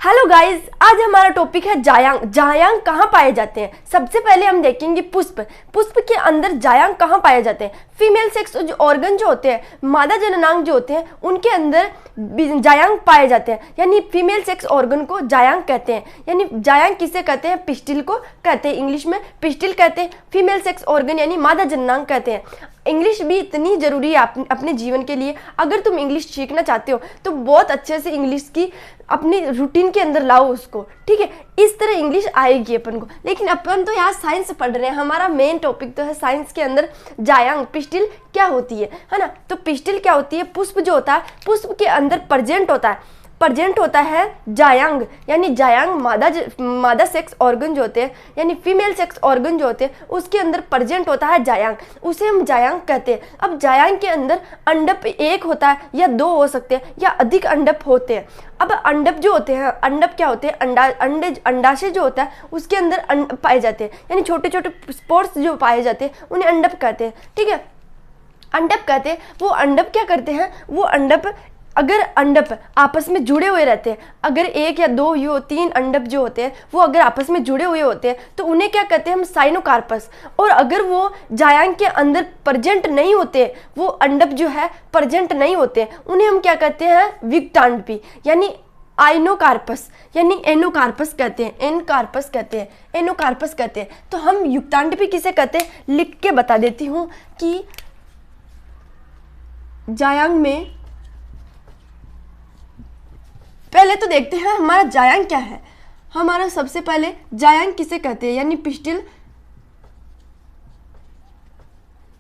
Hello guys, आज हमारा topic है जायांग। जायांग कहाँ पाए जाते हैं? सबसे पहले हम देखेंगे पुष्प। पुष्प के अंदर जायांग कहाँ पाए जाते हैं? फीमेल सेक्स जो ऑर्गन जो होते हैं, मादा जननांग जो होते हैं, उनके अंदर जायांग पाए जाते हैं, यानी फीमेल सेक्स ऑर्गन को जायांग कहते हैं। यानी जायांग किसे कहते हैं? पिस्टिल को कहते हैं, इंग्लिश में पिस्टिल कहते हैं। फीमेल सेक्स ऑर्गन यानी मादा जननांग कहते हैं। इंग्लिश भी इतनी ज़रूरी है अपने जीवन के लिए। अगर तुम इंग्लिश सीखना चाहते हो तो बहुत अच्छे से इंग्लिश की अपनी रूटीन के अंदर लाओ उसको, ठीक है? इस तरह इंग्लिश आएगी अपन को। लेकिन अपन तो यहाँ साइंस पढ़ रहे हैं, हमारा मेन टॉपिक तो है साइंस के अंदर जायांग, पिस्टिल क्या होती है ना? तो पिस्टिल क्या होती है? पुष्प जो होता है, पुष्प के अंदर प्रेजेंट होता है जायांग, यानी जायांग मादा सेक्स ऑर्गन जो होते हैं, यानी फीमेल सेक्स ऑर्गन जो होते हैं, उसके अंदर प्रेजेंट होता है जायांग, उसे हम जायांग कहते हैं। अब जायांग के अंदर अंडप एक होता है या दो हो सकते हैं या अधिक अंडप होते हैं। अब अंडप जो होते हैं, अंडप क्या होते हैं? अंडाशय जो होता है उसके अंदर पाए जाते हैं, यानी छोटे छोटे स्पोर्स जो पाए जाते हैं उन्हें अंडप कहते हैं, ठीक है? अंडप कहते हैं। वो अंडप क्या करते हैं? वो अंडप, अगर अंडप आपस में जुड़े हुए रहते हैं, अगर एक या दो या तीन अंडप जो होते हैं वो अगर आपस में जुड़े हुए होते हैं तो उन्हें क्या कहते हैं हम? साइनोकार्पस। और अगर वो जायांग के अंदर प्रेजेंट नहीं होते, वो अंडप जो है प्रेजेंट नहीं होते, उन्हें हम क्या कहते हैं? विक्टांडपी, यानी आइनोकार्पस, यानी एनोकार्पस कहते हैं, एनकार्पस कहते हैं, एनोकार्पस कहते हैं। तो हम युक्तांडपी किसे कहते हैं लिख के बता देती हूँ कि जायांग में पहले तो देखते हैं हमारा जायांग क्या है। हमारा सबसे पहले जायांग किसे कहते हैं, यानी पिस्टिल,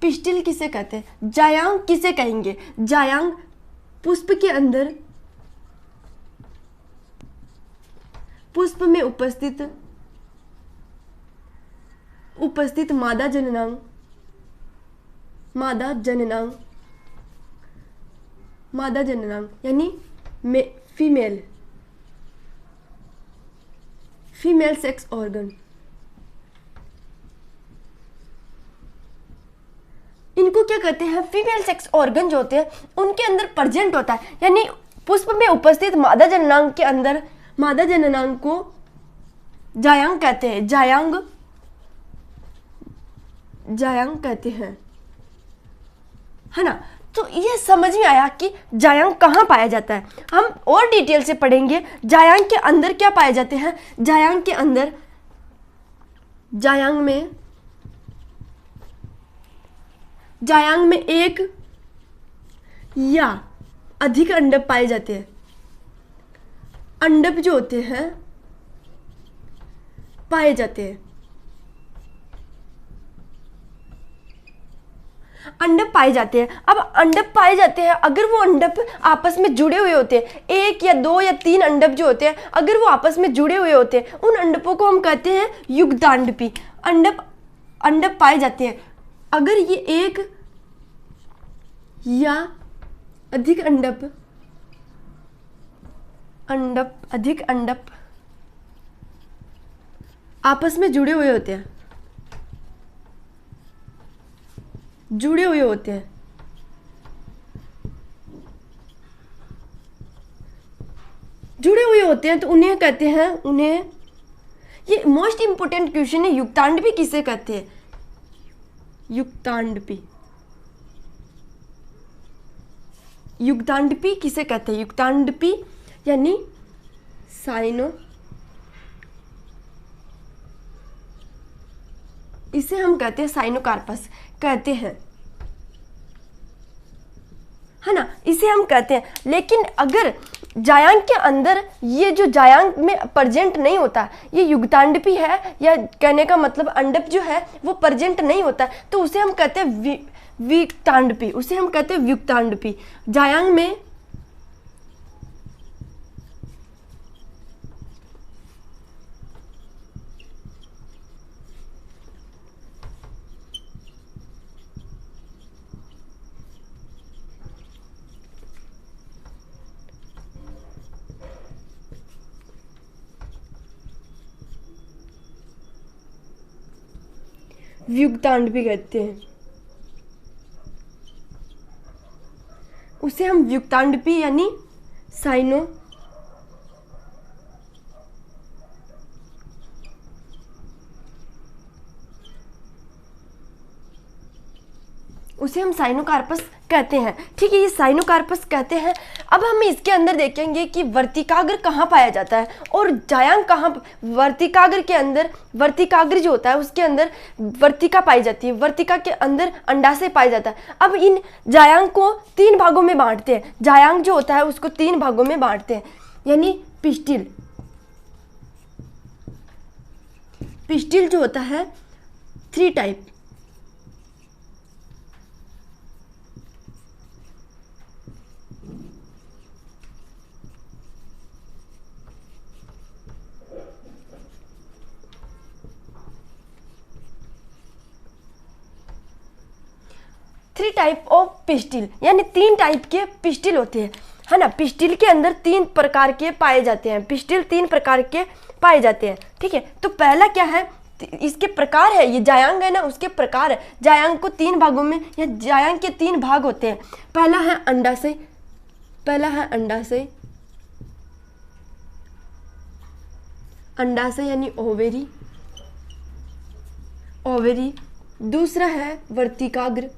पिस्टिल किसे कहते हैं? जायांग किसे कहेंगे? जायांग पुष्प के अंदर, पुष्प में उपस्थित मादा जननांग यानी फीमेल सेक्स ऑर्गन, इनको क्या कहते हैं? फीमेल सेक्स ऑर्गन जो होते हैं उनके अंदर प्रेजेंट होता है, यानी पुष्प में उपस्थित मादा जननांग के अंदर, मादा जननांग को जायांग कहते हैं, जायांग कहते हैं, है ना? तो ये समझ में आया कि जायांग कहाँ पाया जाता है। हम और डिटेल से पढ़ेंगे जायांग के अंदर क्या पाए जाते हैं। जायांग के अंदर, जायांग में एक या अधिक अंडप पाए जाते हैं। अंडप जो होते हैं पाए जाते हैं, अंडप पाए जाते हैं। अब अंडप पाए जाते हैं, अगर वो अंडप आपस में जुड़े हुए होते हैं, एक या दो या तीन अंडप जो होते हैं, अगर वो आपस में जुड़े हुए होते हैं, उन अंडपों को हम कहते हैं युग्धांडपी। अंडप पाए जाते हैं अगर ये एक या अधिक अधिक अंडप आपस में जुड़े हुए होते हैं, तो उन्हें कहते हैं, ये मोस्ट इंपोर्टेंट क्वेश्चन है, युक्तांडपी किसे कहते हैं? युक्तांडपी किसे कहते हैं? युक्तांडपी यानी इसे हम कहते हैं साइनोकार्पस कहते हैं, है ना? इसे हम कहते हैं। लेकिन अगर जायांग के अंदर ये जो जायांग में प्रेजेंट नहीं होता, ये युग्धांडपी है, या कहने का मतलब अंडप जो है वो प्रेजेंट नहीं होता, तो उसे हम कहते हैं विक्तांडपी, उसे हम कहते हैं विक्तांडपी। जायांग में व्युत्तांड कहते हैं, उसे हम व्युत्तांडपी यानी उसे हम साइनोकार्पस कहते हैं। ठीक है, ये साइनोकार्पस कहते हैं। अब हम इसके अंदर देखेंगे कि वर्तिकाग्र कहाँ पाया जाता है और जायांग कहाँ। वर्तिकाग्र के अंदर, वर्तिकाग्र जो होता है उसके अंदर वर्तिका पाई जाती है, वर्तिका के अंदर अंडाशय पाया जाता है। अब इन जायांग को 3 भागों में बांटते हैं। जायांग जो होता है उसको 3 भागों में बांटते हैं, यानी पिस्टिल। पिस्टिल जो होता है 3 type. Three type of pistil, यानी 3 टाइप के पिस्टिल होते हैं, है ना। पिस्टिल के अंदर 3 प्रकार के पाए जाते हैं। पिस्टिल 3 प्रकार के पाए जाते हैं। ठीक है, तो पहला क्या है, इसके प्रकार है, ये जायांग है ना, उसके प्रकार है। जायांग को 3 भागों में, या जायांग के 3 भाग होते हैं। पहला है अंडाशय, पहला है अंडाशय, अंडाशय यानी ओवेरी, ओवेरी। दूसरा है वर्तिकाग्र,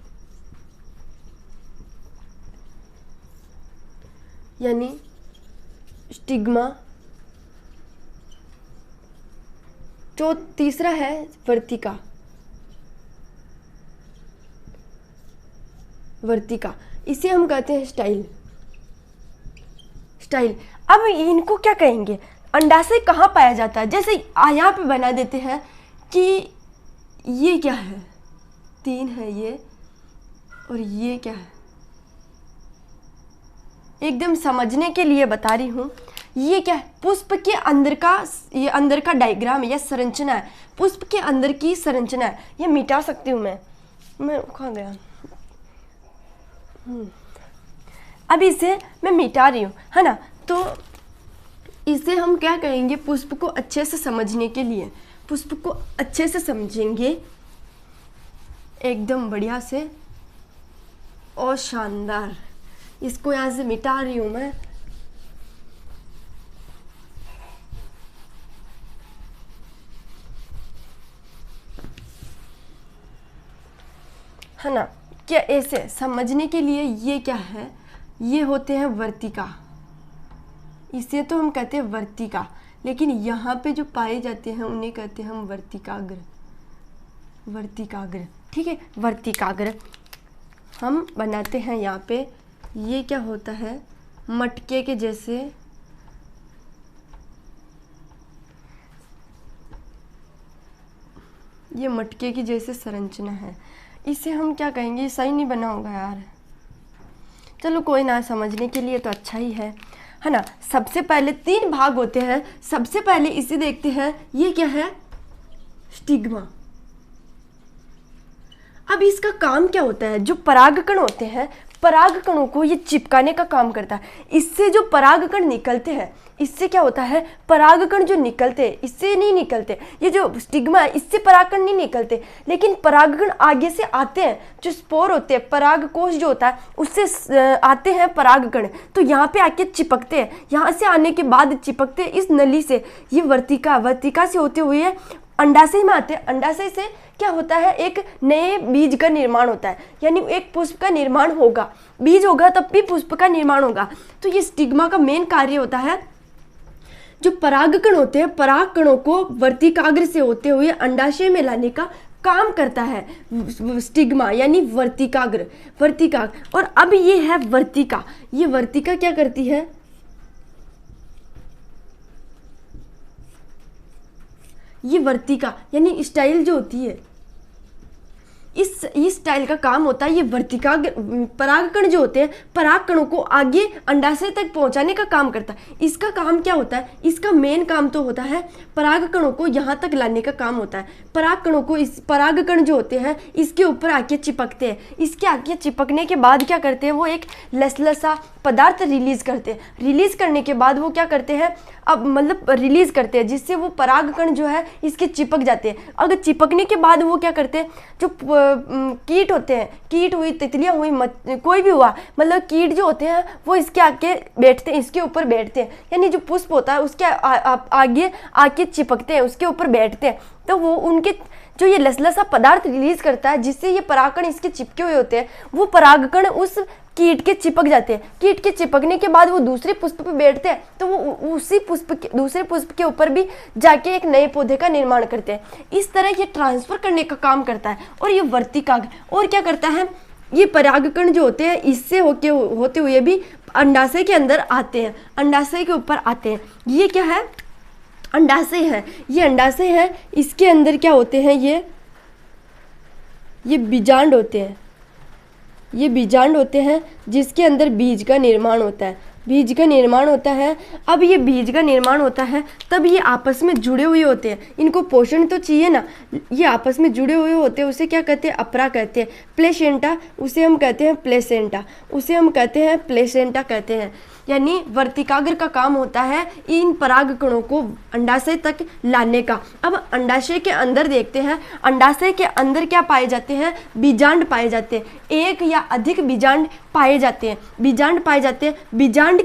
यानी स्टिग्मा। जो तीसरा है वर्तिका, वर्तिका, इसे हम कहते हैं स्टाइल, स्टाइल। अब इनको क्या कहेंगे, अंडाशय कहाँ पाया जाता है, जैसे यहाँ पे बना देते हैं कि ये क्या है, 3 है ये, और ये क्या है, एकदम समझने के लिए बता रही हूँ। ये क्या है, पुष्प के अंदर का, ये अंदर का डायग्राम है या संरचना है, पुष्प के अंदर की संरचना है। ये मिटा सकती हूँ मैं कहाँ गया, अब इसे मैं मिटा रही हूँ, है ना। तो इसे हम क्या कहेंगे, पुष्प को अच्छे से समझने के लिए, पुष्प को अच्छे से समझेंगे एकदम बढ़िया से और शानदार। इसको यहाँ से मिटा रही हूँ मैं। है ना, क्या ऐसे समझने के लिए, ये क्या है, ये होते हैं वर्तिका, इसे तो हम कहते हैं वर्तिका, लेकिन यहाँ पे जो पाए जाते हैं उन्हें कहते हैं हम वर्तिकाग्र, वर्तिकाग्र। ठीक है, वर्तिकाग्र हम बनाते हैं यहाँ पे। ये क्या होता है, मटके के जैसे, ये मटके की जैसे संरचना है। इसे हम क्या कहेंगे, सही नहीं बना होगा यार, चलो कोई ना, समझने के लिए तो अच्छा ही है ना। सबसे पहले 3 भाग होते हैं। सबसे पहले इसे देखते हैं, ये क्या है, स्टिग्मा। अब इसका काम क्या होता है, जो परागकण होते हैं, परागकणों को ये चिपकाने का काम करता है। इससे जो परागकण निकलते हैं, इससे क्या होता है, परागकण जो निकलते हैं, इससे नहीं निकलते, ये जो स्टिग्मा है इससे परागकण नहीं निकलते, लेकिन परागकण आगे से आते हैं। जो स्पोर होते हैं, परागकोश जो होता है उससे आते हैं परागकण, तो यहाँ पे आके चिपकते हैं। यहाँ से आने के बाद चिपकते हैं इस नली से, ये वर्तिका, वर्तिका से होते हुए अंडाशय में आते हैं। अंडाशय से क्या होता है, एक नए बीज का निर्माण होता है, यानी एक पुष्प का निर्माण होगा, बीज होगा तब भी पुष्प का निर्माण होगा। तो ये स्टिग्मा का मेन कार्य होता है, जो परागकण होते हैं, परागकणों को वर्तिकाग्र से होते हुए अंडाशय में लाने का काम करता है स्टिग्मा, यानी वर्तिकाग्र, वर्तिकाग्र। और अब ये है वर्तिका। ये वर्तिका क्या करती है, ये वर्तिका यानी स्टाइल जो होती है, इस स्टाइल का काम होता है, ये वर्तिका, परागकण जो होते हैं परागकणों को आगे अंडाशय तक पहुंचाने का काम करता है। इसका काम क्या होता है, इसका मेन काम तो होता है परागकणों को यहाँ तक लाने का काम होता है। परागकणों को, इस परागकण जो होते हैं इसके ऊपर आके चिपकते हैं। इसके आके चिपकने के बाद क्या करते हैं, वो एक लसलसा पदार्थ रिलीज करते हैं। रिलीज करने के बाद वो क्या करते हैं, अब मतलब रिलीज करते हैं, जिससे वो परागकण जो है इसके चिपक जाते हैं। अगर चिपकने के बाद वो क्या करते हैं, जो कीट होते हैं, कीट हुई, तितलियां हुई, कोई भी हुआ, मतलब कीट जो होते हैं वो इसके आगे बैठते हैं, इसके ऊपर बैठते हैं, यानी जो पुष्प होता है उसके आगे आके चिपकते हैं, उसके ऊपर बैठते हैं। तो वो उनके जो ये लसलसा पदार्थ रिलीज करता है जिससे ये परागकण इसके चिपके हुए होते हैं, वो परागकण उस कीट के चिपक जाते हैं। कीट के चिपकने के बाद वो दूसरे पुष्प पे बैठते हैं, तो वो उसी दूसरे पुष्प के ऊपर भी जाके एक नए पौधे का निर्माण करते हैं। इस तरह ये ट्रांसफर करने का काम करता है। और ये वर्तिकाग्र और क्या करता है, ये परागकण जो होते हैं इससे होते हुए भी अंडाशय के अंदर आते हैं, अंडाशय के ऊपर आते हैं। ये क्या है, अंडाशय है, ये अंडाशय है। इसके अंदर क्या होते हैं, ये बीजांड होते हैं, ये बीजांड होते हैं जिसके अंदर बीज का निर्माण होता है, बीज का निर्माण होता है। अब ये बीज का निर्माण होता है तब ये आपस में जुड़े हुए होते हैं, इनको पोषण तो चाहिए ना, ये आपस में जुड़े हुए होते हैं। उसे क्या कहते हैं, अपरा कहते हैं। प्लेसेंटा, उसे हम कहते हैं प्लेसेंटा, उसे हम कहते हैं प्लेसेंटा कहते हैं। यानी वर्तिकाग्र का काम होता है इन परागकणों को अंडाशय तक लाने का। अब अंडाशय के अंदर देखते हैं, अंडाशय के अंदर क्या पाए जाते हैं, बीजांड पाए जाते हैं, एक या अधिक बीजांड पाए जाते हैं, बीजांड पाए जाते हैं। बीजांड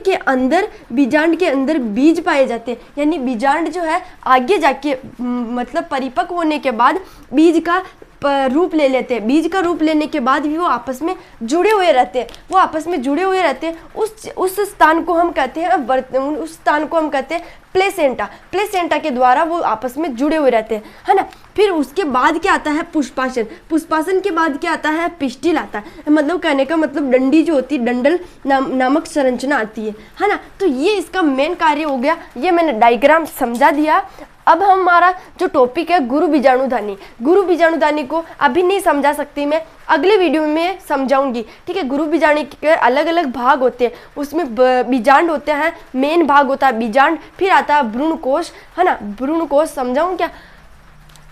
के अंदर बीज पाए जाते हैं। यानी बीजांड जो है आगे जाके मतलब परिपक्व होने के बाद बीज का रूप ले लेते हैं। बीज का रूप लेने के बाद भी वो आपस में जुड़े हुए रहते हैं, वो आपस में जुड़े हुए रहते हैं। उस स्थान को हम कहते हैं उस स्थान को हम कहते हैं प्लेसेंटा। प्लेसेंटा के द्वारा वो आपस में जुड़े हुए रहते हैं, है ना। फिर उसके बाद क्या आता है, पुष्पासन। पुष्पासन के बाद क्या आता है, पिस्टिल आता है। मतलब कहने का मतलब डंडी जो होती है, डंडल नामक संरचना आती है ना। तो ये इसका मेन कार्य हो गया, ये मैंने डायग्राम समझा दिया। अब हमारा जो टॉपिक है गुरु बीजाणुधानी, गुरु बीजाणुधानी को अभी नहीं समझा सकती मैं, अगले वीडियो में समझाऊंगी, ठीक है। गुरु बीजाणु के अलग अलग भाग होते हैं, उसमें बीजांड होते हैं, मेन भाग होता है बीजांड, फिर आता है भ्रूणकोश, है ना। भ्रूणकोश समझाऊं क्या,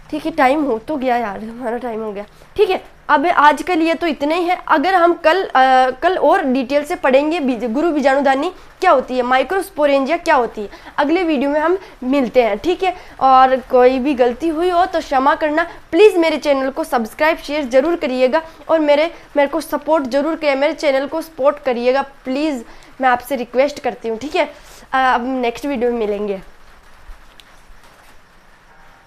ठीक है। टाइम हो तो गया यार, हमारा टाइम हो गया, ठीक है। अब आज के लिए तो इतना ही है। अगर हम कल और डिटेल से पढ़ेंगे गुरु बीजाणुधानी क्या होती है, माइक्रोस्पोरेंजिया क्या होती है, अगले वीडियो में हम मिलते हैं, ठीक है। और कोई भी गलती हुई हो तो क्षमा करना। प्लीज़ मेरे चैनल को सब्सक्राइब शेयर ज़रूर करिएगा और मेरे को सपोर्ट ज़रूर करिए, मेरे चैनल को सपोर्ट करिएगा प्लीज़, मैं आपसे रिक्वेस्ट करती हूँ, ठीक है। अब नेक्स्ट वीडियो में मिलेंगे।